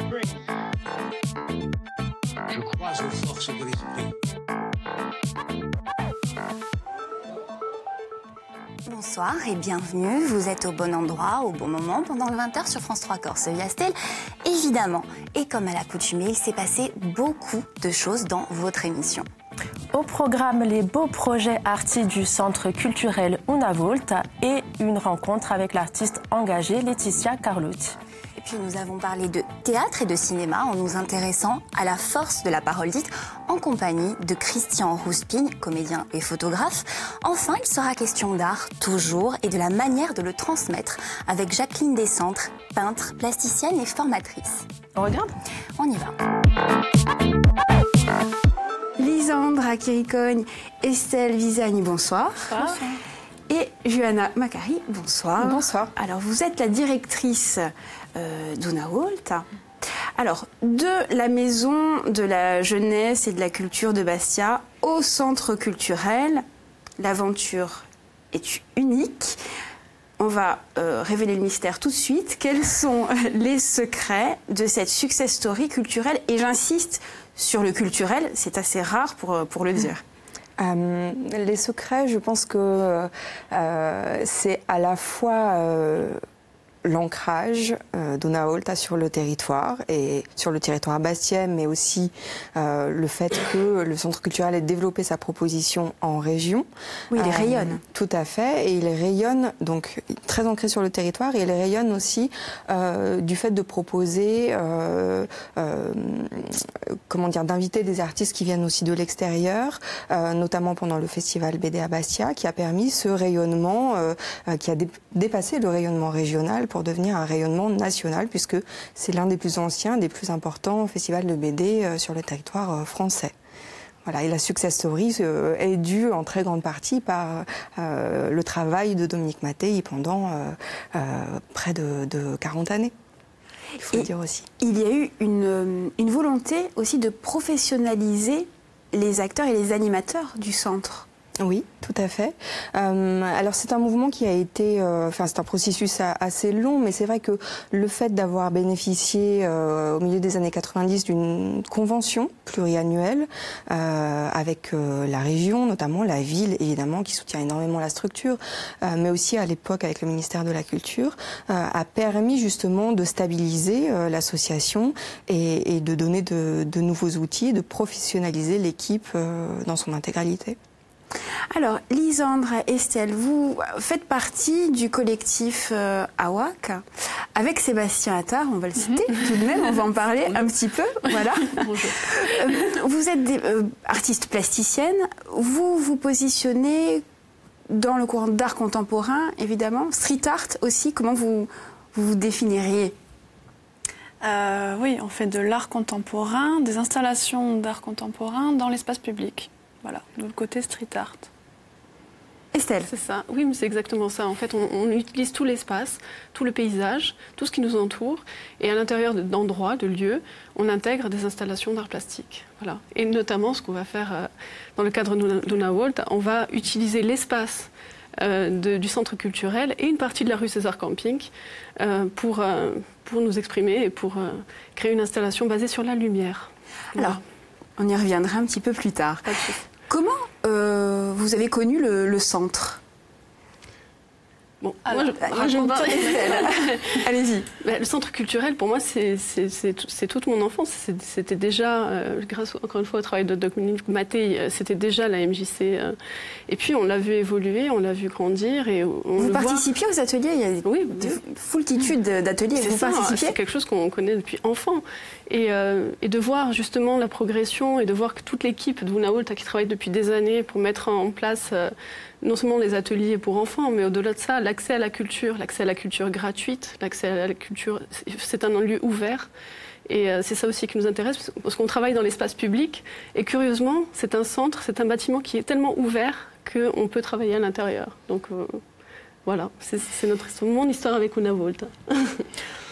Je crois aux forces de l'esprit. Bonsoir et bienvenue, vous êtes au bon endroit, au bon moment, pendant le 20h sur France 3 Corse via Stella, évidemment. Et comme à l'accoutumée, il s'est passé beaucoup de choses dans votre émission. Au programme, les beaux projets artistes du Centre culturel Una Volta et une rencontre avec l'artiste engagée Laetitia Carlotti. Et puis nous avons parlé de théâtre et de cinéma en nous intéressant à la force de la parole dite en compagnie de Christian Rouspigne, comédien et photographe. Enfin, il sera question d'art, toujours, et de la manière de le transmettre avec Jacqueline Descentres, peintre, plasticienne et formatrice. On regarde ? On y va. Lisandre Akiricogne, Estelle Visani, bonsoir. Bonsoir. Et Johanna Macari, bonsoir. Bonsoir. Alors, vous êtes la directrice d'Una Volta. Alors, de la maison de la jeunesse et de la culture de Bastia au centre culturel, l'aventure est unique. On va révéler le mystère tout de suite. Quels sont les secrets de cette success story culturelle? Et j'insiste sur le culturel, c'est assez rare pour le dire. Les secrets, je pense que c'est à la fois l'ancrage d'Una Volta sur le territoire et sur le territoire bastien, mais aussi le fait que le centre culturel ait développé sa proposition en région. Oui, il rayonne. Tout à fait, et il rayonne, donc très ancré sur le territoire, et il rayonne aussi du fait de proposer, comment dire, d'inviter des artistes qui viennent aussi de l'extérieur, notamment pendant le festival BD à Bastia, qui a permis ce rayonnement, qui a dépassé le rayonnement régional pour devenir un rayonnement national, puisque c'est l'un des plus anciens, des plus importants festivals de BD sur le territoire français. Voilà, et la success story est due en très grande partie par le travail de Dominique Mattei pendant près de 40 années. Il faut le dire aussi. Il y a eu une volonté aussi de professionnaliser les acteurs et les animateurs du centre. Oui, tout à fait. Alors c'est un mouvement qui a été, c'est un processus assez long, mais c'est vrai que le fait d'avoir bénéficié au milieu des années 90 d'une convention pluriannuelle avec la région, notamment la ville évidemment, qui soutient énormément la structure, mais aussi à l'époque avec le ministère de la Culture, a permis justement de stabiliser l'association et de donner de nouveaux outils, de professionnaliser l'équipe dans son intégralité. Alors, Lisandre, Estelle, vous faites partie du collectif AWAC avec Sébastien Attard, on va le citer tout de même, on va en parler un petit peu. Voilà. Vous êtes des artistes plasticiennes, vous vous positionnez dans le courant d'art contemporain, évidemment, street art aussi, comment vous définiriez? Oui, on fait de l'art contemporain, des installations d'art contemporain dans l'espace public. Voilà, de le côté street art. Estelle? C'est ça, oui, mais c'est exactement ça. En fait, on utilise tout l'espace, tout le paysage, tout ce qui nous entoure. Et à l'intérieur d'endroits, de lieux, on intègre des installations d'art plastique. Voilà. Et notamment, ce qu'on va faire dans le cadre d'Una Volta, on va utiliser l'espace du centre culturel et une partie de la rue César Camping pour nous exprimer et pour créer une installation basée sur la lumière. Voilà. Alors, on y reviendra un petit peu plus tard. Comment vous avez connu le centre? Bon, alors, allez-y. Le centre culturel, pour moi, c'est toute mon enfance. C'était déjà, grâce encore une fois au travail de Dominique Mattei, c'était déjà la MJC. Et puis on l'a vu évoluer, on l'a vu grandir. Et vous participiez aux ateliers? Il y a des foultitudes d'ateliers. Vous participiez? C'est quelque chose qu'on connaît depuis enfant. Et de voir justement la progression et de voir que toute l'équipe d'Una Volta qui travaille depuis des années pour mettre en place non seulement les ateliers pour enfants, mais au-delà de ça, l'accès à la culture gratuite, l'accès à la culture, c'est un lieu ouvert. Et c'est ça aussi qui nous intéresse, parce qu'on travaille dans l'espace public. Et curieusement, c'est un centre, c'est un bâtiment qui est tellement ouvert qu'on peut travailler à l'intérieur. Donc voilà, c'est mon histoire avec Una Volta.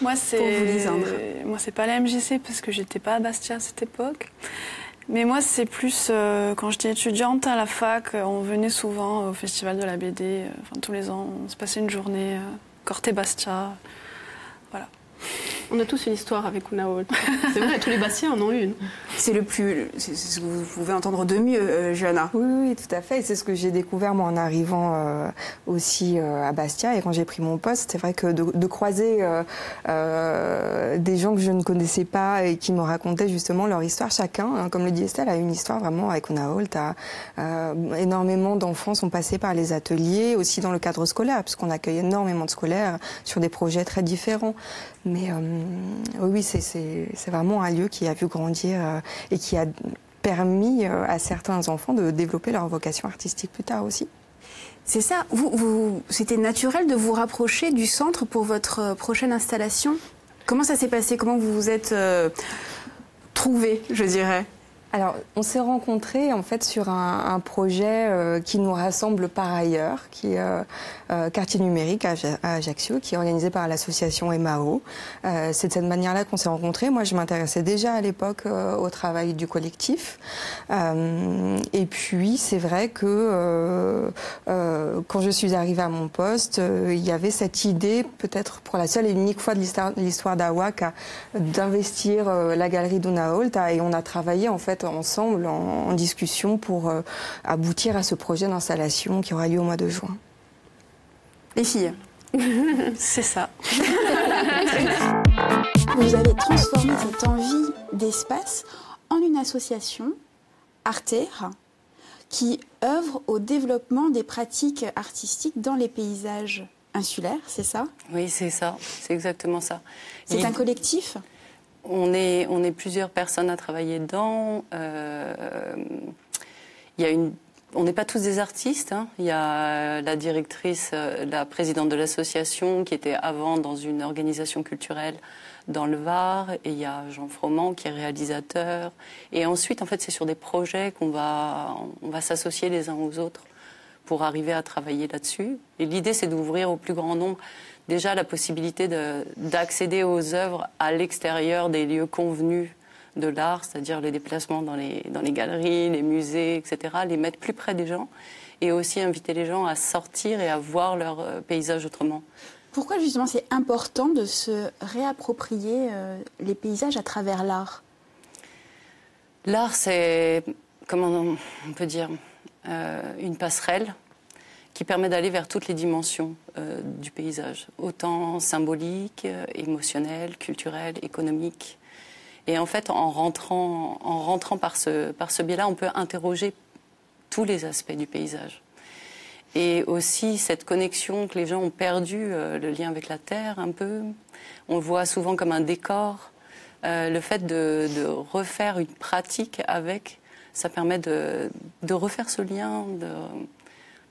Moi, c'est pas la MJC, parce que j'étais pas à Bastia à cette époque. Mais moi, c'est plus, quand j'étais étudiante à la fac, on venait souvent au Festival de la BD, tous les ans, on se passait une journée, Corté Bastia, voilà. On a tous une histoire avec Unaolt. C'est vrai, tous les Bastiens en ont une. C'est ce que vous pouvez entendre de mieux, Johanna. Oui, tout à fait. Et c'est ce que j'ai découvert moi en arrivant aussi à Bastia. Et quand j'ai pris mon poste, c'est vrai que de croiser des gens que je ne connaissais pas et qui me racontaient justement leur histoire, chacun, hein, comme le dit Estelle, a une histoire vraiment avec Unaolt. Énormément d'enfants sont passés par les ateliers, aussi dans le cadre scolaire, puisqu'on accueille énormément de scolaires sur des projets très différents. Mais oui, c'est vraiment un lieu qui a vu grandir et qui a permis à certains enfants de développer leur vocation artistique plus tard aussi. C'est ça. C'était naturel de vous rapprocher du centre pour votre prochaine installation? Comment ça s'est passé? Comment vous vous êtes trouvés, je dirais? Alors, on s'est rencontrés en fait sur un projet qui nous rassemble par ailleurs, qui est Quartier numérique à Ajaccio, qui est organisé par l'association EMAO. C'est de cette manière-là qu'on s'est rencontrés. Moi, je m'intéressais déjà à l'époque au travail du collectif. Et puis, c'est vrai que quand je suis arrivée à mon poste, il y avait cette idée, peut-être pour la seule et unique fois de l'histoire d'Awak, d'investir la galerie d'Unaolt. Et on a travaillé en fait ensemble en discussion pour aboutir à ce projet d'installation qui aura lieu au mois de juin. Les filles. C'est ça. Vous avez transformé cette envie d'espace en une association, Arter, qui œuvre au développement des pratiques artistiques dans les paysages insulaires, c'est ça? Oui, c'est ça, c'est exactement ça. C'est un collectif? On est plusieurs personnes à travailler dedans. On n'est pas tous des artistes. Hein. Il y a la directrice, la présidente de l'association qui était avant dans une organisation culturelle dans le Var. Et il y a Jean Froment qui est réalisateur. Et ensuite, en fait, c'est sur des projets on va s'associer les uns aux autres pour arriver à travailler là-dessus. Et l'idée, c'est d'ouvrir au plus grand nombre déjà la possibilité d'accéder aux œuvres à l'extérieur des lieux convenus de l'art, c'est-à-dire les déplacements dans les galeries, les musées, etc., les mettre plus près des gens et aussi inviter les gens à sortir et à voir leur paysage autrement. Pourquoi justement c'est important de se réapproprier les paysages à travers l'art? L'art, c'est, comment on peut dire, une passerelle qui permet d'aller vers toutes les dimensions du paysage, autant symbolique, émotionnel, culturel, économique. Et en fait, en rentrant par ce biais-là, on peut interroger tous les aspects du paysage. Et aussi cette connexion que les gens ont perdu, le lien avec la terre un peu. On le voit souvent comme un décor. Le fait de refaire une pratique avec, ça permet de refaire ce lien.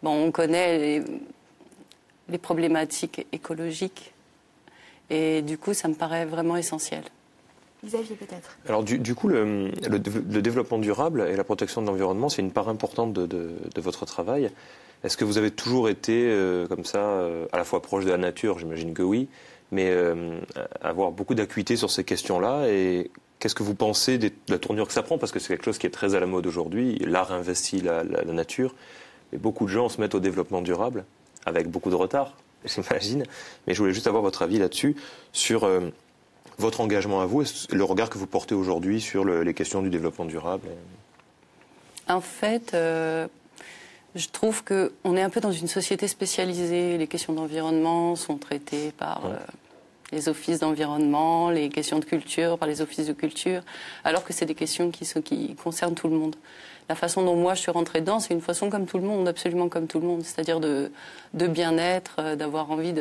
Bon, on connaît les problématiques écologiques et du coup, ça me paraît vraiment essentiel. Xavier, peut-être. Alors du coup, le développement durable et la protection de l'environnement, c'est une part importante de votre travail. Est-ce que vous avez toujours été comme ça, à la fois proche de la nature, j'imagine que oui, mais avoir beaucoup d'acuité sur ces questions-là, et qu'est-ce que vous pensez de la tournure que ça prend? Parce que c'est quelque chose qui est très à la mode aujourd'hui, l'art investit la nature. Et beaucoup de gens se mettent au développement durable, avec beaucoup de retard, j'imagine. Mais je voulais juste avoir votre avis là-dessus, sur votre engagement à vous, et le regard que vous portez aujourd'hui sur les questions du développement durable. En fait, je trouve qu'on est un peu dans une société spécialisée. Les questions d'environnement sont traitées par les offices d'environnement, les questions de culture par les offices de culture, alors que c'est des questions qui concernent tout le monde. La façon dont moi je suis rentrée dedans, c'est une façon comme tout le monde, absolument comme tout le monde, c'est-à-dire de bien-être, d'avoir envie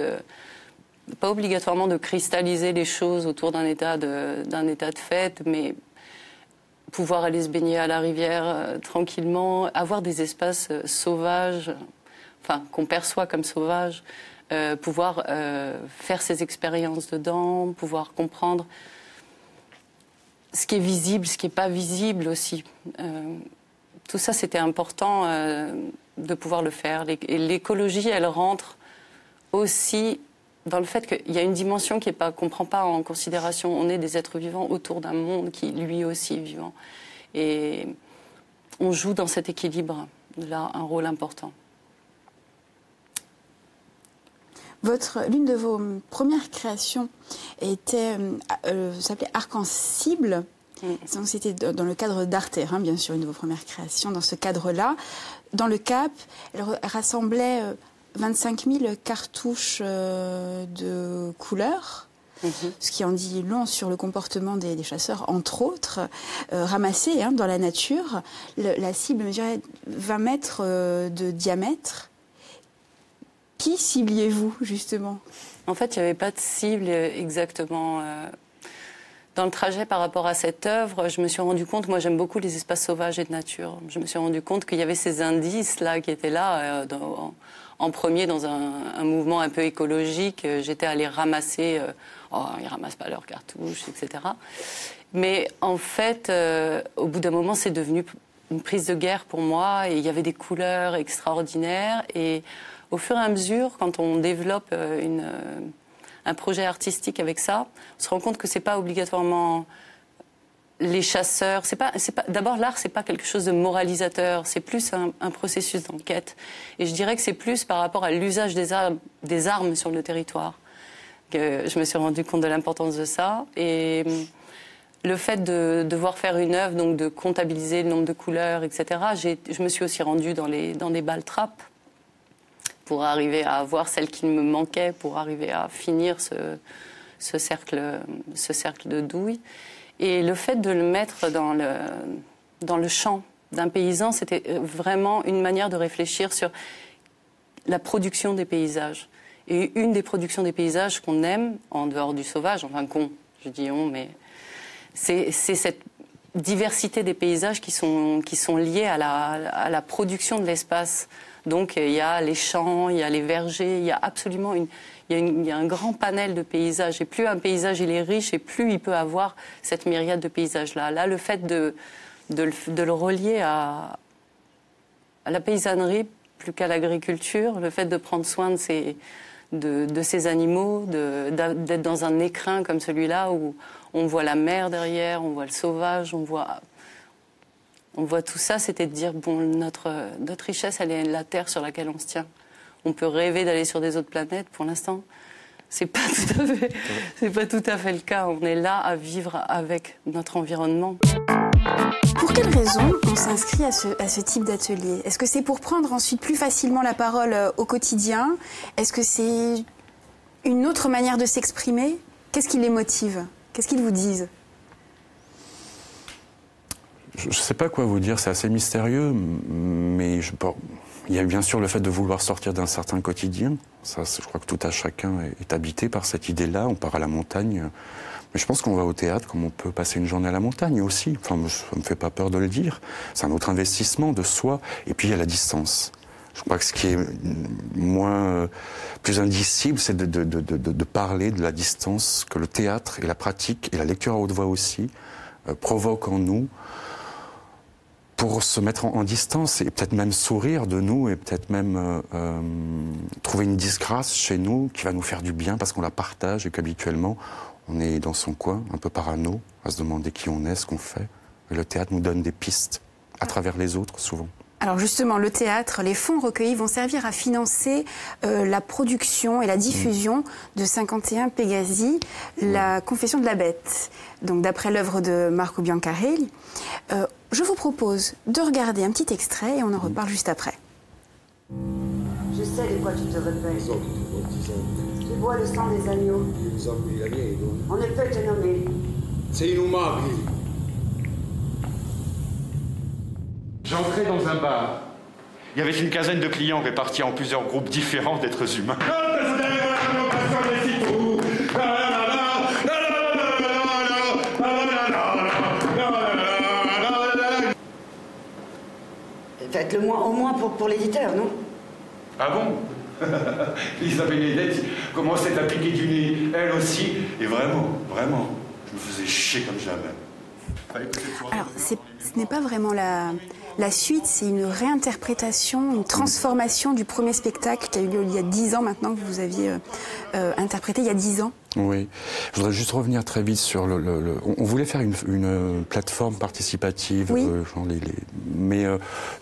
pas obligatoirement de cristalliser les choses autour d'un état de fait, mais pouvoir aller se baigner à la rivière tranquillement, avoir des espaces sauvages, enfin qu'on perçoit comme sauvages, pouvoir faire ses expériences dedans, pouvoir comprendre ce qui est visible, ce qui n'est pas visible aussi. Tout ça, c'était important de pouvoir le faire. Et l'écologie, elle rentre aussi dans le fait qu'il y a une dimension qu'on ne prend pas en considération. On est des êtres vivants autour d'un monde qui, lui aussi, est vivant. Et on joue dans cet équilibre-là un rôle important. L'une de vos premières créations s'appelait Arc-en-Cible. Donc c'était dans le cadre d'Arte, hein, bien sûr, une de vos premières créations. Dans ce cadre-là, dans le Cap, elle rassemblait 25 000 cartouches de couleurs. Ce qui en dit long sur le comportement des chasseurs, entre autres, ramassés dans la nature. La cible mesurait 20 mètres de diamètre. Qui cibliez-vous, justement? En fait, il n'y avait pas de cible exactement. Dans le trajet par rapport à cette œuvre, je me suis rendu compte, moi j'aime beaucoup les espaces sauvages et de nature, je me suis rendu compte qu'il y avait ces indices-là qui étaient là, en premier dans un mouvement un peu écologique. J'étais allée ramasser, ils ne ramassent pas leurs cartouches, etc. Mais en fait, au bout d'un moment, c'est devenu une prise de guerre pour moi, et il y avait des couleurs extraordinaires, et au fur et à mesure, quand on développe un projet artistique avec ça, on se rend compte que c'est pas obligatoirement les chasseurs. D'abord, l'art, c'est pas quelque chose de moralisateur. C'est plus un processus d'enquête. Et je dirais que c'est plus par rapport à l'usage des armes sur le territoire que je me suis rendu compte de l'importance de ça. Et le fait de devoir faire une œuvre, donc de comptabiliser le nombre de couleurs, etc. Je me suis aussi rendue dans des balles trappes pour arriver à avoir celle qui me manquait, pour arriver à finir ce cercle de douille. Et le fait de le mettre dans le champ d'un paysan, c'était vraiment une manière de réfléchir sur la production des paysages. Et une des productions des paysages qu'on aime, en dehors du sauvage, enfin je dis on, mais c'est cette diversité des paysages qui sont liés à la production de l'espace. Donc il y a les champs, il y a les vergers, il y a absolument il y a un grand panel de paysages. Et plus un paysage il est riche, et plus il peut avoir cette myriade de paysages-là. Là, le fait de le relier à la paysannerie plus qu'à l'agriculture, le fait de prendre soin de ces animaux, d'être dans un écrin comme celui-là où on voit la mer derrière, on voit le sauvage, on voit tout ça, c'était de dire, bon, notre richesse, elle est la terre sur laquelle on se tient. On peut rêver d'aller sur des autres planètes. Pour l'instant, c'est pas tout à fait le cas. On est là à vivre avec notre environnement. Pour quelles raisons on s'inscrit à ce type d'atelier? Est-ce que c'est pour prendre ensuite plus facilement la parole au quotidien? Est-ce que c'est une autre manière de s'exprimer? Qu'est-ce qui les motive? Qu'est-ce qu'ils vous disent? Je ne sais pas quoi vous dire, c'est assez mystérieux, mais il y a bien sûr le fait de vouloir sortir d'un certain quotidien. Ça, je crois que tout à chacun est habité par cette idée-là. On part à la montagne, mais je pense qu'on va au théâtre comme on peut passer une journée à la montagne aussi. Enfin, ça ne me fait pas peur de le dire. C'est un autre investissement de soi. Et puis il y a la distance. Je crois que ce qui est plus indicible, c'est de parler de la distance que le théâtre et la pratique et la lecture à haute voix aussi provoquent en nous, pour se mettre en distance et peut-être même sourire de nous et peut-être même trouver une disgrâce chez nous qui va nous faire du bien parce qu'on la partage et qu'habituellement on est dans son coin, un peu parano, à se demander qui on est, ce qu'on fait. Et le théâtre nous donne des pistes à travers les autres souvent. Alors justement, le théâtre, les fonds recueillis vont servir à financer la production et la diffusion de 51 Pégasi, la confession de la bête. Donc d'après l'œuvre de Marco Biancarelli. Je vous propose de regarder un petit extrait et on en reparle juste après. Je sais de quoi tu te rebelles. Tu bois le sang des agneaux. On ne peut te nommer. C'est innommable. J'entrais dans un bar. Il y avait une quinzaine de clients répartis en plusieurs groupes différents d'êtres humains. Faites-le au moins pour l'éditeur, non? Ah bon? Lisa Benedette commençait à piquer du nez, elle aussi. Et vraiment, je me faisais chier comme jamais. Alors, ce n'est pas vraiment la la suite, c'est une réinterprétation, une transformation du premier spectacle qui a eu lieu il y a 10 ans maintenant, que vous aviez interprété il y a 10 ans. Oui, je voudrais juste revenir très vite sur on voulait faire une plateforme participative, oui. Mais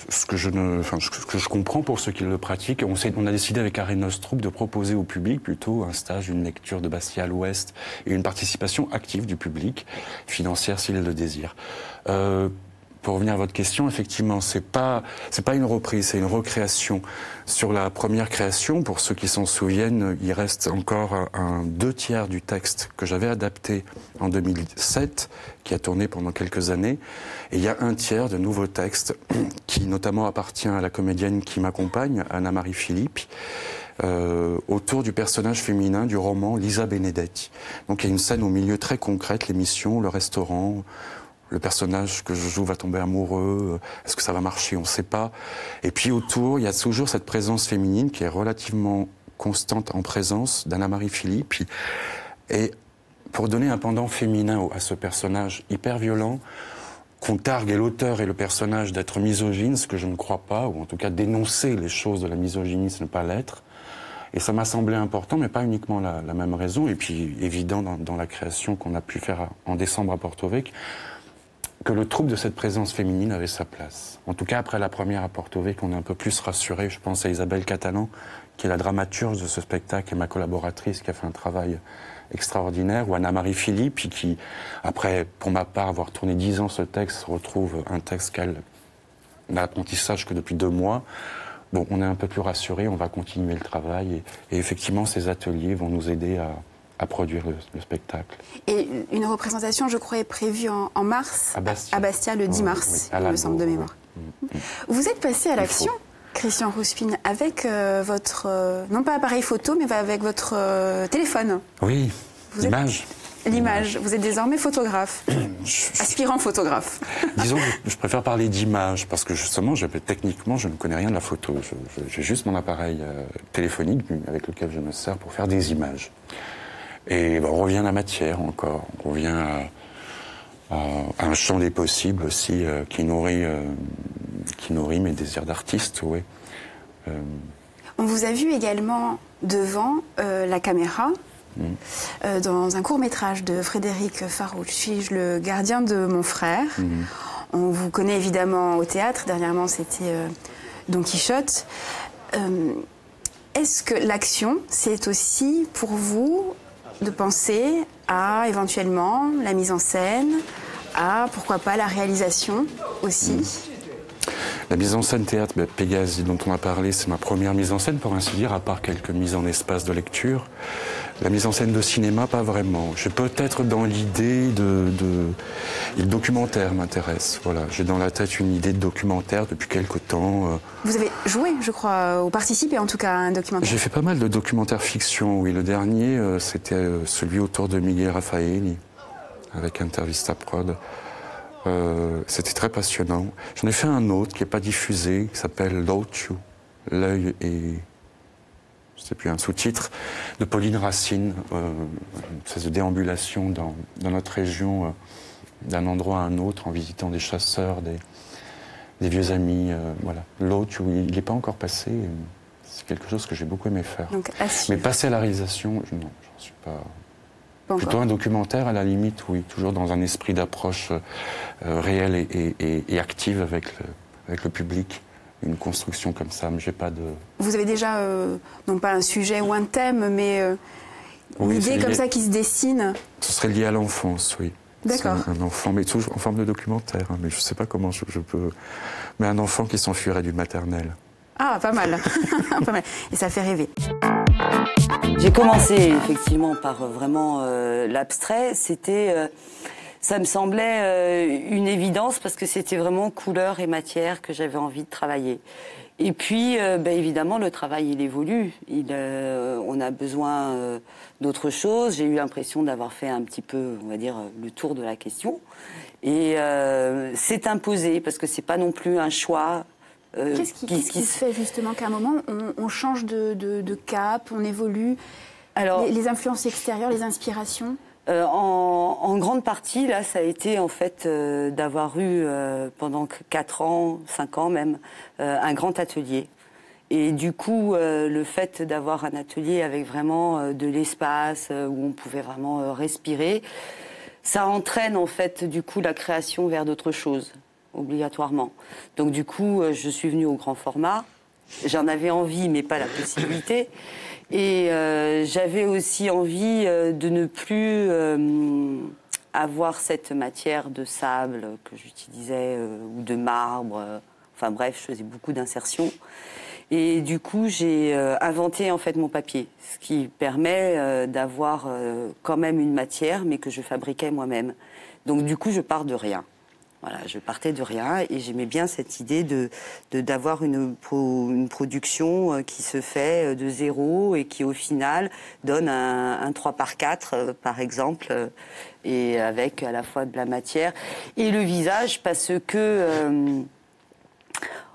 ce que je comprends pour ceux qui le pratiquent, on a décidé avec Arenos Troupe de proposer au public plutôt un stage, une lecture de Bastia à l'Ouest et une participation active du public, financière s'il le désire. Pour revenir à votre question, effectivement, c'est pas une reprise, c'est une recréation. Sur la première création, pour ceux qui s'en souviennent, il reste encore 2/3 du texte que j'avais adapté en 2007, qui a tourné pendant quelques années. Et il y a 1/3 de nouveaux textes qui notamment appartient à la comédienne qui m'accompagne, Anna-Marie Philippe, autour du personnage féminin du roman Lisa Benedetti. Donc il y a une scène au milieu très concrète, l'émission, le restaurant. Le personnage que je joue va tomber amoureux, est-ce que ça va marcher, on ne sait pas. Et puis autour, il y a toujours cette présence féminine qui est relativement constante en présence d'Anna-Marie Philippe. Et pour donner un pendant féminin à ce personnage hyper violent, qu'on targue l'auteur et le personnage d'être misogyne, ce que je ne crois pas, ou en tout cas dénoncer les choses de la misogynie, ce ne pas l'être. Et ça m'a semblé important, mais pas uniquement la même raison. Et puis évident dans la création qu'on a pu faire en décembre à Porto Vecchio, que le trouble de cette présence féminine avait sa place. En tout cas, après la première à Porto Vecchio, on est un peu plus rassuré. Je pense à Isabelle Catalan, qui est la dramaturge de ce spectacle et ma collaboratrice, qui a fait un travail extraordinaire, ou Anna-Marie Philippe, qui, après, pour ma part, avoir tourné 10 ans ce texte, retrouve un texte qu'elle n'a l'apprentissage que depuis 2 mois. Bon, on est un peu plus rassuré, on va continuer le travail. Et effectivement, ces ateliers vont nous aider à produire le spectacle. Et une représentation, je crois, est prévue en mars, à Bastia le 10 mars, il me semble de mémoire. Vous êtes passé à l'action, Christian Rouspine, avec votre, non pas appareil photo, mais avec votre téléphone. Oui, l'image. L'image. Vous êtes désormais photographe, aspirant photographe. Disons que je préfère parler d'image, parce que justement, techniquement, je ne connais rien de la photo. J'ai juste mon appareil téléphonique avec lequel je me sers pour faire des images. Et on revient à la matière encore, on revient à un champ des possibles aussi qui nourrit mes désirs d'artiste, oui. On vous a vu également devant la caméra dans un court-métrage de Frédéric Farouche, Suis-je le gardien de mon frère. On vous connaît évidemment au théâtre, dernièrement c'était Don Quichotte. Est-ce que l'action, c'est aussi pour vous de penser à éventuellement la mise en scène, à pourquoi pas la réalisation aussi? La mise en scène théâtre, Pégase dont on a parlé, c'est ma première mise en scène pour ainsi dire, à part quelques mises en espace de lecture. La mise en scène de cinéma, pas vraiment. Je suis peut-être dans l'idée le documentaire m'intéresse. Voilà, j'ai dans la tête une idée de documentaire depuis quelque temps. Vous avez joué, je crois, ou participé en tout cas à un documentaire. J'ai fait pas mal de documentaires fiction, oui. Le dernier, c'était celui autour de Miguel Raffaelli, avec Intervista Prod. C'était très passionnant. J'en ai fait un autre qui n'est pas diffusé, qui s'appelle L'Occhio, l'œil et... je ne sais plus, un sous-titre, de Pauline Racine, une espèce de déambulation dans notre région, d'un endroit à un autre, en visitant des chasseurs, des vieux amis. Voilà. L'Occhio, il n'est pas encore passé. C'est quelque chose que j'ai beaucoup aimé faire. Donc, mais passer à la réalisation, non, j'en suis pas... Plutôt un documentaire, à la limite, oui, toujours dans un esprit d'approche réelle et active avec le public. Une construction comme ça, mais j'ai pas de... Vous avez déjà, non pas un sujet ou un thème, mais une idée comme ça qui se dessine? Ce serait lié à l'enfance, oui. D'accord. Un enfant, mais toujours en forme de documentaire, hein, mais je sais pas comment je peux... Mais un enfant qui s'enfuirait du maternel. Ah, pas mal. Pas mal. Et ça fait rêver. J'ai commencé effectivement par vraiment l'abstrait. C'était, ça me semblait une évidence parce que c'était vraiment couleur et matière que j'avais envie de travailler. Et puis, évidemment, le travail, il évolue. On a besoin d'autre chose. J'ai eu l'impression d'avoir fait un petit peu, on va dire, le tour de la question. Et c'est imposé parce que c'est pas non plus un choix. Qu'est-ce qui se fait justement qu'à un moment on change de cap, on évolue? Alors, les influences extérieures, les inspirations? En grande partie, là, ça a été en fait d'avoir eu pendant 4 ans, 5 ans même, un grand atelier. Et du coup, le fait d'avoir un atelier avec vraiment de l'espace où on pouvait vraiment respirer, ça entraîne en fait du coup la création vers d'autres choses, obligatoirement. Donc du coup, je suis venue au grand format. J'en avais envie, mais pas la possibilité. Et j'avais aussi envie de ne plus avoir cette matière de sable que j'utilisais ou de marbre. Enfin bref, je faisais beaucoup d'insertions. Et du coup, j'ai inventé en fait mon papier, ce qui permet d'avoir quand même une matière, mais que je fabriquais moi-même. Donc du coup, je pars de rien. Voilà, je partais de rien et j'aimais bien cette idée d'avoir une production qui se fait de zéro et qui au final donne un 3x4 par exemple, et avec à la fois de la matière et le visage, parce que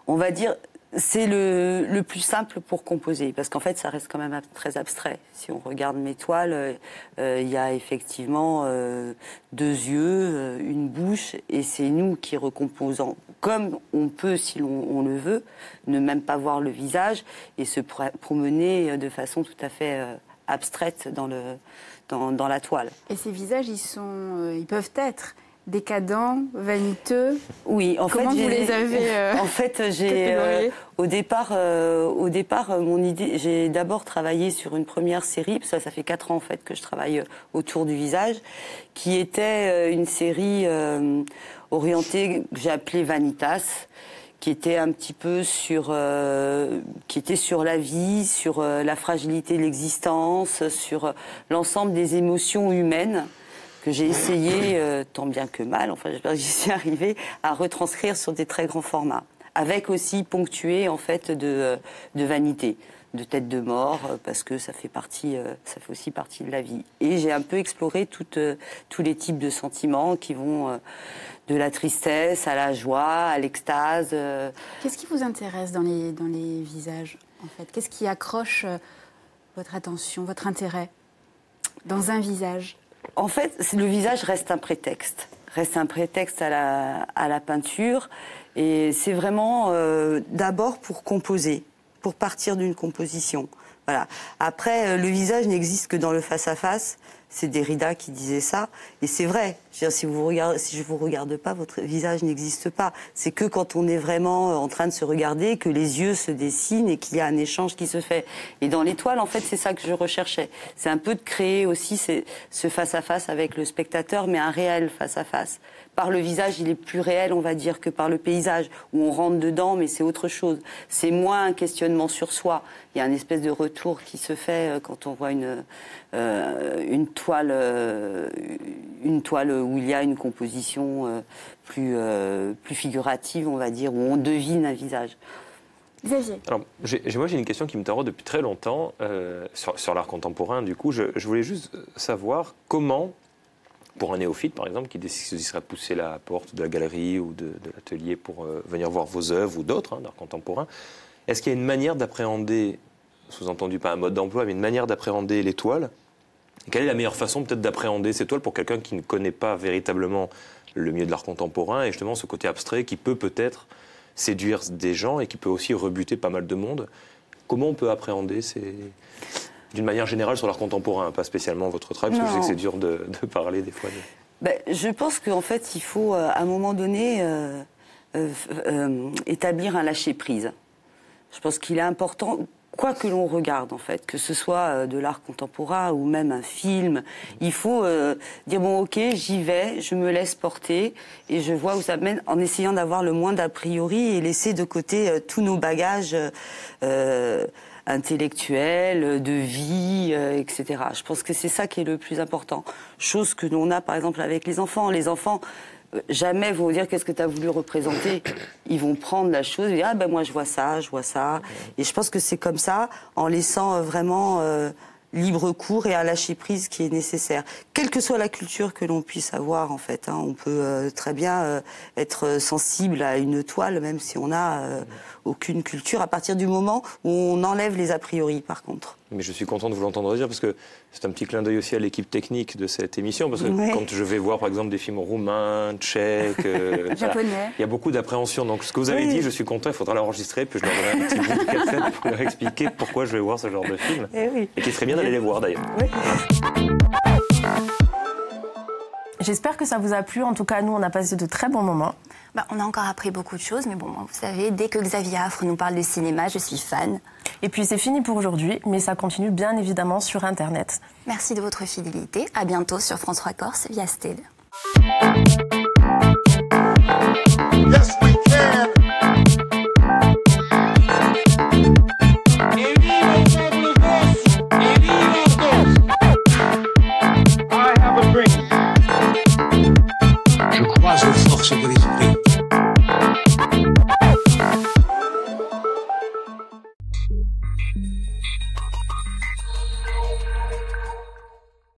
on va dire c'est le plus simple pour composer, parce qu'en fait ça reste quand même très abstrait. Si on regarde mes toiles, il y a effectivement 2 yeux, une bouche, et c'est nous qui recomposons comme on peut, si on le veut, ne même pas voir le visage et se promener de façon tout à fait abstraite dans la toile. Et ces visages, ils peuvent être décadents, vaniteux. Oui, Comment vous les avez En fait, j'ai au départ, mon idée, j'ai d'abord travaillé sur une première série, parce que ça fait 4 ans en fait que je travaille autour du visage, qui était une série orientée que j'ai appelée Vanitas, qui était un petit peu sur la vie, sur la fragilité de l'existence, sur l'ensemble des émotions humaines, que j'ai essayé, tant bien que mal, enfin j'espère que j'y suis arrivée, à retranscrire sur des très grands formats, avec aussi ponctué en fait de vanité, de tête de mort, parce que ça fait aussi partie de la vie. Et j'ai un peu exploré tous les types de sentiments qui vont de la tristesse à la joie, à l'extase. Qu'est-ce qui vous intéresse dans les visages, en fait? Qu'est-ce qui accroche votre attention, votre intérêt dans un visage? En fait, le visage reste un prétexte à la peinture, et c'est vraiment d'abord pour composer, pour partir d'une composition. Voilà. Après, le visage n'existe que dans le face-à-face. C'est Derrida qui disait ça, et c'est vrai. Je veux dire, si je vous regarde pas, votre visage n'existe pas. C'est que quand on est vraiment en train de se regarder que les yeux se dessinent et qu'il y a un échange qui se fait. Et dans l'étoile, en fait, c'est ça que je recherchais. C'est un peu de créer aussi ce face-à-face avec le spectateur, mais un réel face-à-face. Par le visage, il est plus réel, on va dire, que par le paysage, où on rentre dedans, mais c'est autre chose. C'est moins un questionnement sur soi. Il y a une espèce de retour qui se fait quand on voit une toile où il y a une composition plus figurative, on va dire, où on devine un visage. Xavier. Alors, moi, j'ai une question qui me taraude depuis très longtemps sur l'art contemporain. Du coup, je voulais juste savoir comment, pour un néophyte, par exemple, qui serait poussé la porte de la galerie ou de l'atelier pour venir voir vos œuvres ou d'autres d'art contemporain, est-ce qu'il y a une manière d'appréhender, sous-entendu pas un mode d'emploi, mais une manière d'appréhender les toiles? Et quelle est la meilleure façon peut-être d'appréhender ces toiles pour quelqu'un qui ne connaît pas véritablement le milieu de l'art contemporain et justement ce côté abstrait qui peut peut-être séduire des gens et qui peut aussi rebuter pas mal de monde? Comment on peut appréhender d'une manière générale sur l'art contemporain, pas spécialement votre travail, parce que je sais que c'est dur de parler des fois. Je pense qu'en fait, il faut à un moment donné établir un lâcher-prise. Je pense qu'il est important, quoi que l'on regarde en fait, que ce soit de l'art contemporain ou même un film, il faut dire bon ok, j'y vais, je me laisse porter et je vois où ça mène, en essayant d'avoir le moins d'a priori et laisser de côté tous nos bagages intellectuels, de vie, etc. Je pense que c'est ça qui est le plus important. Chose que l'on a par exemple avec les enfants. Les enfants jamais vont dire qu'est-ce que tu as voulu représenter. Ils vont prendre la chose et dire moi je vois ça. Et je pense que c'est comme ça, en laissant vraiment libre cours et un lâcher prise qui est nécessaire. Quelle que soit la culture que l'on puisse avoir, en fait, on peut très bien être sensible à une toile, même si on n'a aucune culture, à partir du moment où on enlève les a priori, par contre. Mais je suis content de vous l'entendre dire, parce que c'est un petit clin d'œil aussi à l'équipe technique de cette émission, parce que quand je vais voir, par exemple, des films roumains, tchèques, japonais, il y a beaucoup d'appréhension. Donc ce que vous avez dit, je suis content, il faudra l'enregistrer, puis je leur donnerai un petit bout de cassette pour leur expliquer pourquoi je vais voir ce genre de film. Et qu'il serait bien d'aller les voir, d'ailleurs. J'espère que ça vous a plu. En tout cas, nous, on a passé de très bons moments. On a encore appris beaucoup de choses, mais bon, vous savez, dès que Xavier Affre nous parle de cinéma, je suis fan. Et puis, c'est fini pour aujourd'hui, mais ça continue bien évidemment sur Internet. Merci de votre fidélité. À bientôt sur France 3 Corse via Stell. Yes, we can. Je crois aux forces de l'esprit.